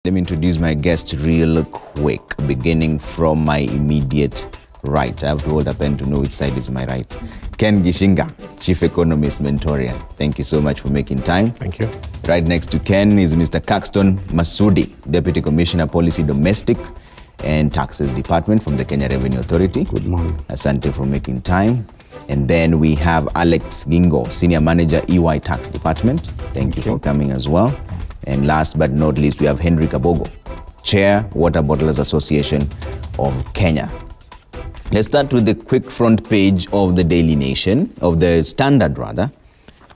Let me introduce my guest real quick, beginning from my immediate right. I have to hold a pen to know which side is my right. Ken Gishinga, Chief Economist, Mentorian. Thank you so much for making time. Thank you. Right next to Ken is Mr. Caxton Masudi, Deputy Commissioner, Policy Domestic and Taxes Department from the Kenya Revenue Authority. Good morning. Asante for making time. And then we have Alex Gingo, Senior Manager, EY Tax Department. Thank you for coming as well. And last but not least, we have Henry Kabogo, Chair, Water Bottlers Association of Kenya. Let's start with the quick front page of the Daily Nation, of the Standard rather.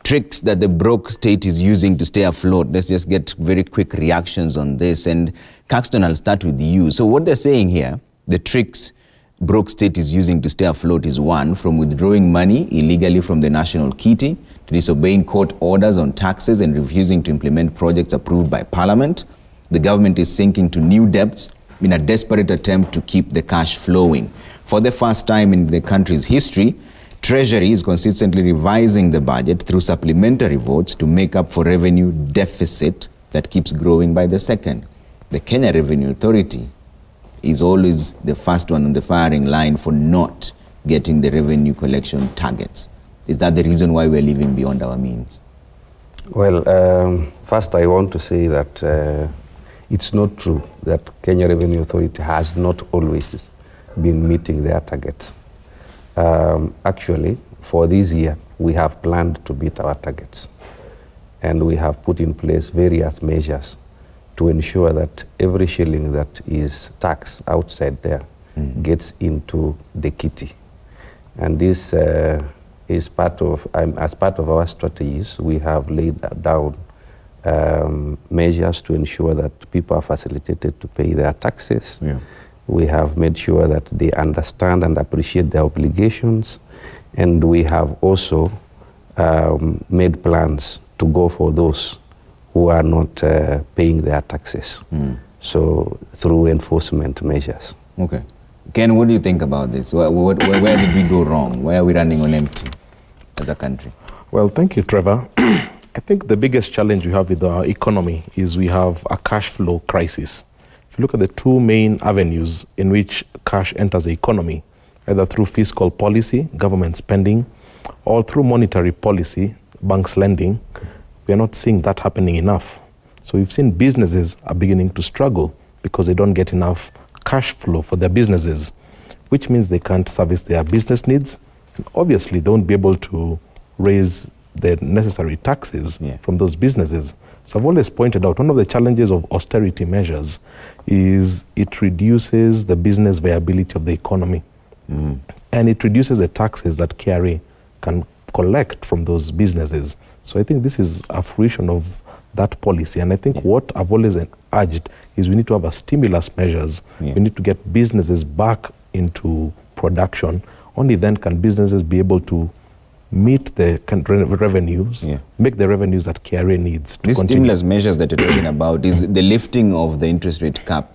Tricks that the broke state is using to stay afloat. Let's just get very quick reactions on this. And Caxton, I'll start with you. So what they're saying here, the tricks broke state is using to stay afloat is one, from withdrawing money illegally from the national kitty, to disobeying court orders on taxes and refusing to implement projects approved by Parliament. The government is sinking to new debts in a desperate attempt to keep the cash flowing. For the first time in the country's history, Treasury is consistently revising the budget through supplementary votes to make up for revenue deficit that keeps growing by the second. The Kenya Revenue Authority is always the first one on the firing line for not getting the revenue collection targets. Is that the reason why we're living beyond our means? Well, first I want to say that it's not true that Kenya Revenue Authority has not always been meeting their targets. Actually, for this year, we have planned to meet our targets. And we have put in place various measures to ensure that every shilling that is taxed outside there gets into the kitty. And this is part of, as part of our strategies, we have laid down measures to ensure that people are facilitated to pay their taxes. Yeah. We have made sure that they understand and appreciate their obligations. And we have also made plans to go for those who are not paying their taxes. So through enforcement measures. Okay. Ken, what do you think about this? Where did we go wrong? Why are we running on empty as a country? Well, thank you, Trevor. I think the biggest challenge we have with our economy is we have a cash flow crisis. If you look at the two main avenues in which cash enters the economy, either through fiscal policy, government spending, or through monetary policy, banks lending, we are not seeing that happening enough. So we've seen businesses are beginning to struggle because they don't get enough cash flow for their businesses, which means they can't service their business needs. And obviously, they won't be able to raise the necessary taxes from those businesses. So I've always pointed out, one of the challenges of austerity measures is it reduces the business viability of the economy. And it reduces the taxes that KRA can collect from those businesses. So I think this is a fruition of that policy. And I think what I've always urged is we need to have a stimulus measures. We need to get businesses back into production. Only then can businesses be able to meet the revenues, make the revenues that KRA needs to These continue. stimulus measures that you're talking about, is the lifting of the interest rate cap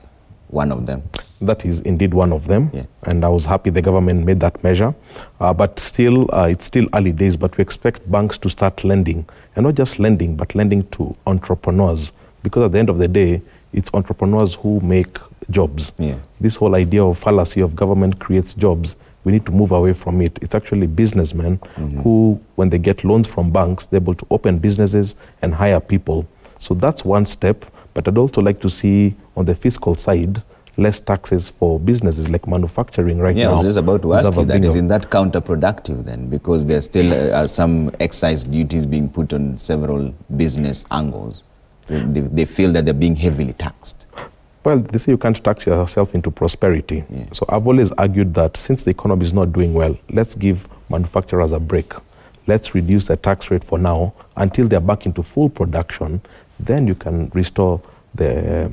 one of them? That is indeed one of them, and I was happy the government made that measure. But still, it's still early days, but we expect banks to start lending, and not just lending, but lending to entrepreneurs, because at the end of the day, it's entrepreneurs who make jobs. This whole idea of fallacy of government creates jobs, we need to move away from it. It's actually businessmen who, when they get loans from banks, they're able to open businesses and hire people. So that's one step, but I'd also like to see on the fiscal side, less taxes for businesses like manufacturing right now. I was just about to ask you that. Isn't that counterproductive then? Because there's still some excise duties being put on several business angles. They feel that they're being heavily taxed. Well, they say you can't tax yourself into prosperity. So I've always argued that since the economy is not doing well, let's give manufacturers a break. Let's reduce the tax rate for now until they're back into full production. Then you can restore the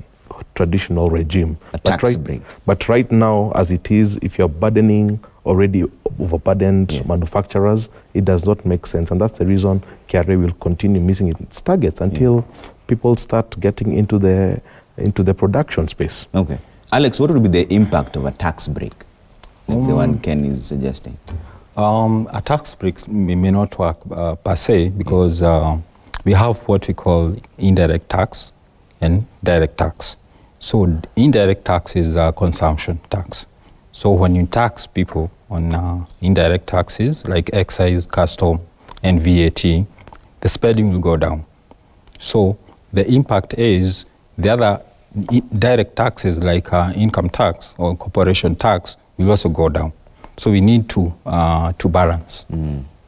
traditional regime. A tax break. But right now, as it is, if you're burdening already overburdened manufacturers, it does not make sense. And that's the reason KRA will continue missing its targets until people start getting into the production space. Okay. Alex, what would be the impact of a tax break, like the one Ken is suggesting? A tax break may not work per se, because we have what we call indirect tax and direct tax. So indirect tax is a consumption tax. So when you tax people on indirect taxes like excise, custom, and VAT, the spending will go down. So the impact is the other direct taxes like income tax or corporation tax will also go down. So we need to balance.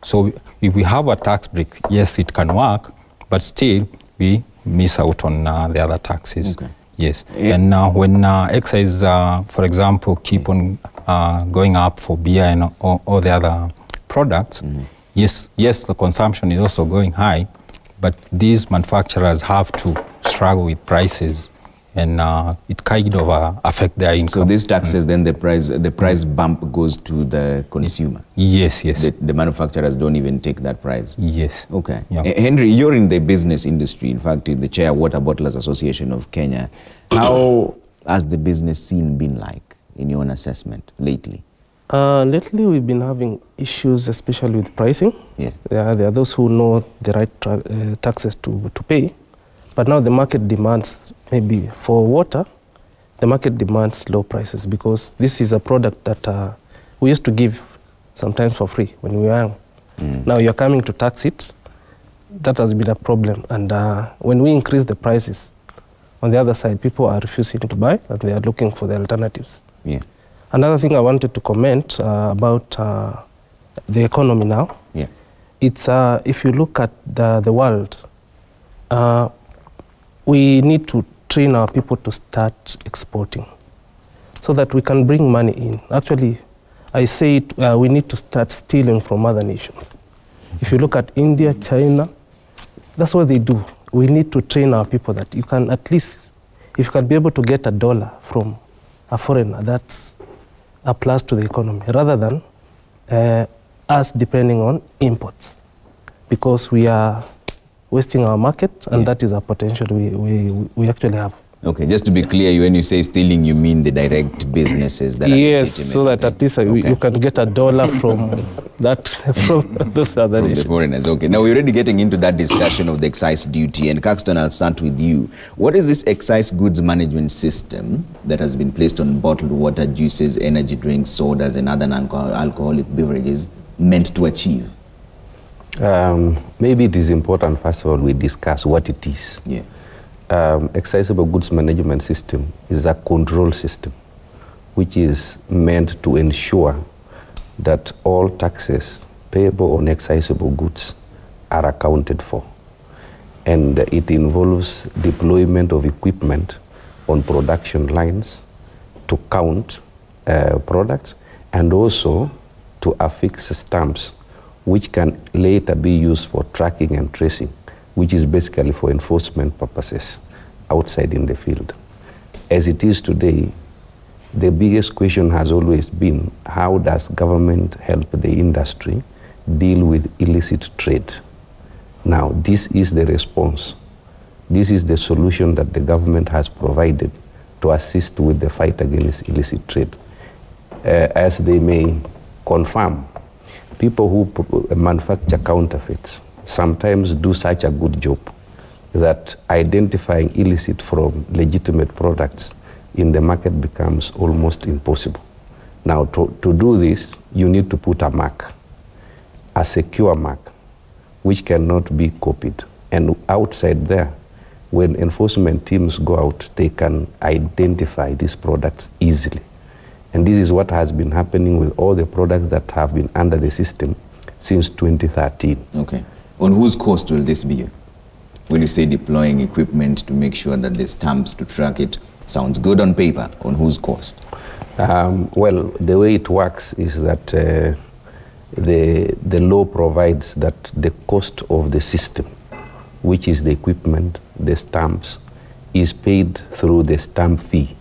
So if we have a tax break, yes, it can work, but still we miss out on the other taxes. Okay. Yes, and when excise, for example, keep on going up for beer and all the other products, yes, the consumption is also going high, but these manufacturers have to struggle with prices, and it kind of affect their income. So these taxes, then the price bump goes to the consumer. Yes. The manufacturers don't even take that price. Yes. Okay. Yeah. Henry, you're in the business industry. In fact, the chair of Water Bottlers Association of Kenya. How has the business scene been like in your own assessment lately? Lately, we've been having issues, especially with pricing. Yeah. There are those who know the right taxes to pay. But now the market demands, maybe for water, the market demands low prices because this is a product that we used to give sometimes for free when we were young. Now you're coming to tax it. That has been a problem. And when we increase the prices, on the other side, people are refusing to buy and they are looking for the alternatives. Yeah. Another thing I wanted to comment about the economy now, it's if you look at the world, we need to train our people to start exporting so that we can bring money in. Actually, I say we need to start stealing from other nations. If you look at India, China, that's what they do. We need to train our people that you can at least, if you can be able to get $1 from a foreigner, that's a plus to the economy, rather than us depending on imports, because we are wasting our market, and that is a potential we actually have. Okay, just to be clear, when you say stealing, you mean the direct businesses that are legitimate? So that at least you can get $1 from that, from those other nations. The foreigners, okay. Now we're already getting into that discussion of the excise duty, and Caxton, I'll start with you. What is this excise goods management system that has been placed on bottled water, juices, energy drinks, sodas, and other non-alcoholic beverages meant to achieve? Maybe it is important, first of all, we discuss what it is. Yeah. Accessible goods management system is a control system which is meant to ensure that all taxes payable on accessible goods are accounted for. And it involves deployment of equipment on production lines to count products, and also to affix stamps which can later be used for tracking and tracing, which is basically for enforcement purposes outside in the field. As it is today, the biggest question has always been, how does government help the industry deal with illicit trade? Now, this is the response. This is the solution that the government has provided to assist with the fight against illicit trade. As they may confirm, people who manufacture counterfeits sometimes do such a good job that identifying illicit from legitimate products in the market becomes almost impossible. Now, to do this, you need to put a mark, a secure mark, which cannot be copied. And outside there, when enforcement teams go out, they can identify these products easily. And this is what has been happening with all the products that have been under the system since 2013. Okay. On whose cost will this be? When you say deploying equipment to make sure that the stamps to track it sounds good on paper, on whose cost? Well, the way it works is that the law provides that the cost of the system, which is the equipment, the stamps, is paid through the stamp fee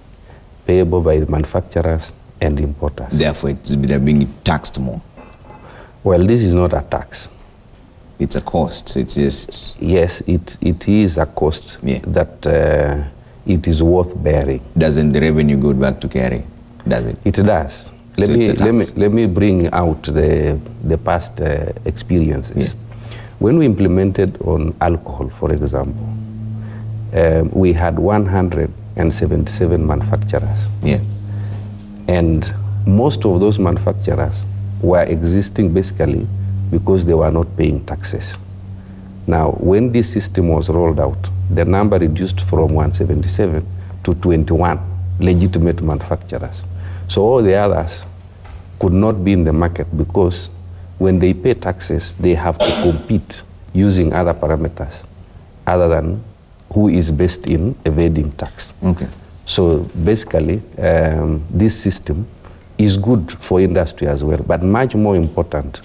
payable by the manufacturers and importers. Therefore, they're being taxed more. Well, this is not a tax. It's a cost. So it's just... Yes, it is a cost that it is worth bearing. Doesn't the revenue go back to carry? Does it? It does. Let me bring out the past experiences. Yeah. When we implemented on alcohol, for example, we had 100 and 77 manufacturers. Yeah. And most of those manufacturers were existing basically because they were not paying taxes. Now, when this system was rolled out, the number reduced from 177 to 21 legitimate manufacturers. So all the others could not be in the market because when they pay taxes, they have to compete using other parameters other than who is best in evading tax. Okay. So basically, this system is good for industry as well, but much more important,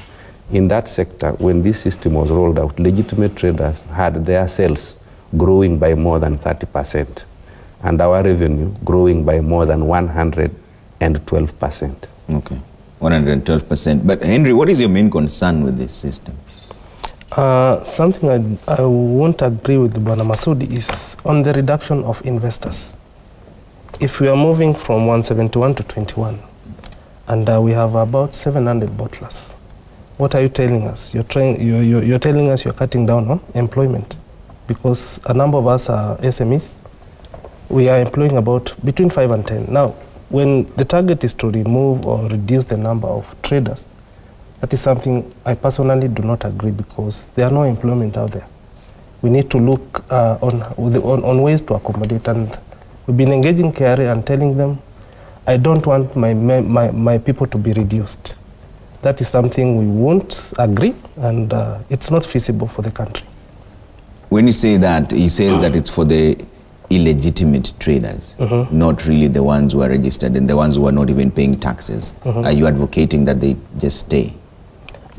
in that sector, when this system was rolled out, legitimate traders had their sales growing by more than 30%, and our revenue growing by more than 112%. Okay, 112%. But Henry, what is your main concern with this system? Something I won't agree with Bwana Masudi is on the reduction of investors. If we are moving from 171 to 21, and we have about 700 bottlers, what are you telling us? You're telling us you're cutting down on employment, because a number of us are SMEs. We are employing about between 5 and 10. Now, when the target is to remove or reduce the number of traders, that is something I personally do not agree, because there are no employment out there. We need to look on ways to accommodate, and we've been engaging KRA and telling them, I don't want my people to be reduced. That is something we won't agree, and it's not feasible for the country. When you say that, he says that it's for the illegitimate traders, not really the ones who are registered and the ones who are not even paying taxes. Are you advocating that they just stay?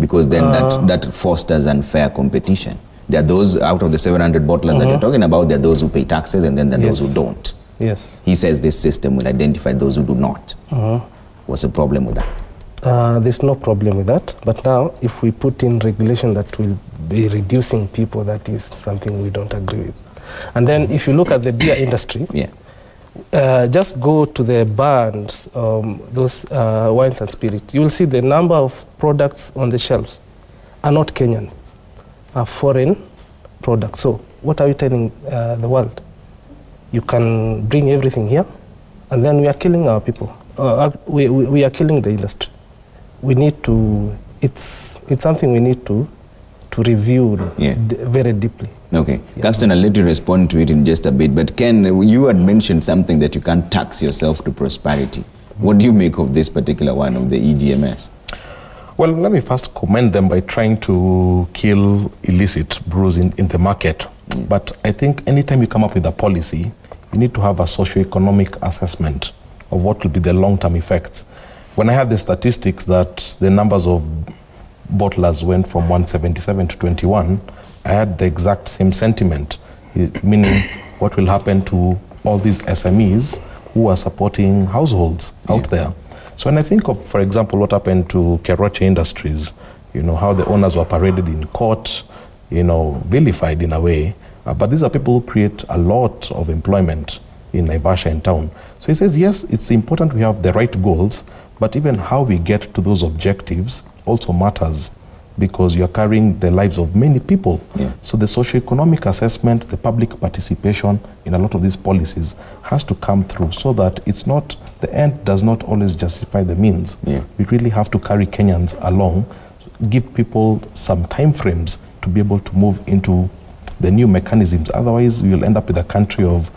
Because then that fosters unfair competition. There are those out of the 700 bottlers that you're talking about, there are those who pay taxes, and then there are those who don't. Yes. He says this system will identify those who do not. What's the problem with that? There's no problem with that. But now, if we put in regulation that will be reducing people, that is something we don't agree with. And then if you look at the beer industry, just go to the brands, those wines and spirits. You will see the number of products on the shelves are not Kenyan, are foreign products. So what are you telling the world? You can bring everything here, and then we are killing our people. We are killing the industry. We need to, it's something we need to review very deeply. Okay. Caxton, I'll let you respond to it in just a bit. But Ken, you had mentioned something that you can't tax yourself to prosperity. What do you make of this particular one of the EGMS? Well, let me first commend them by trying to kill illicit brews in the market. But I think anytime you come up with a policy, you need to have a socio-economic assessment of what will be the long-term effects. When I had the statistics that the numbers of bottlers went from 177 to 21, I had the exact same sentiment, meaning what will happen to all these SMEs who are supporting households out there. So when I think of, for example, what happened to Keroche Industries, you know, how the owners were paraded in court, you know, vilified in a way, but these are people who create a lot of employment in Naivasha and town. So he says, yes, it's important we have the right goals, but even how we get to those objectives also matters, because you're carrying the lives of many people. So the socio-economic assessment, the public participation in a lot of these policies has to come through, so that it's not, the end does not always justify the means. We really have to carry Kenyans along, give people some time frames to be able to move into the new mechanisms. Otherwise, we will end up with a country of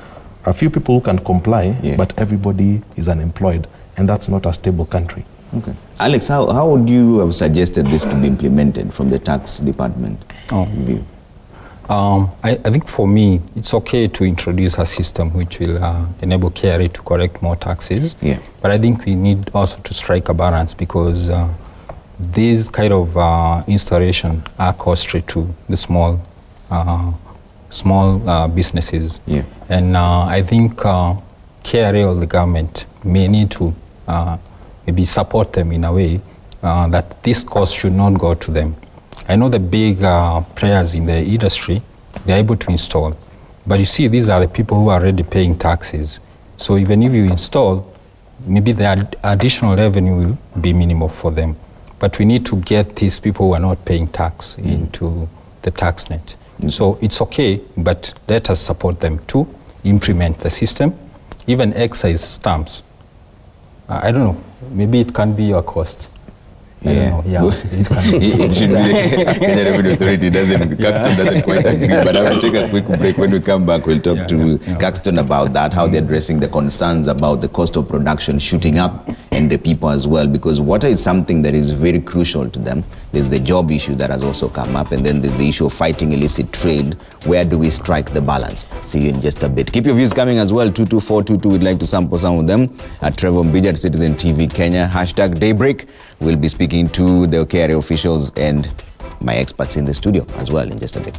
a few people who can comply, but everybody is unemployed, and that's not a stable country. Okay. Alex, how would you have suggested this to be implemented from the tax department view? I think for me, it's okay to introduce a system which will enable KRA to collect more taxes. But I think we need also to strike a balance, because these kind of installation are costly to the small businesses. And I think KRA or the government may need to maybe support them in a way that this cost should not go to them. I know the big players in the industry, they're able to install. But you see, these are the people who are already paying taxes. So even if you install, maybe the additional revenue will be minimal for them. But we need to get these people who are not paying tax into the tax net. So it's okay, but let us support them to implement the system. even excise stamps. I don't know. Maybe it can be your cost. I don't know. Yeah, it should be the Kenya Revenue Authority. Caxton doesn't quite agree, but I will take a quick break. When we come back, we'll talk to Caxton about that, how they're addressing the concerns about the cost of production shooting up and the people as well, because water is something that is very crucial to them. There's the job issue that has also come up, and then there's the issue of fighting illicit trade. Where do we strike the balance? See you in just a bit. Keep your views coming as well. 22422, we'd like to sample some of them. At Trevor Mbija at Citizen TV Kenya, #Daybreak. We'll be speaking to the KRA officials and my experts in the studio as well in just a bit.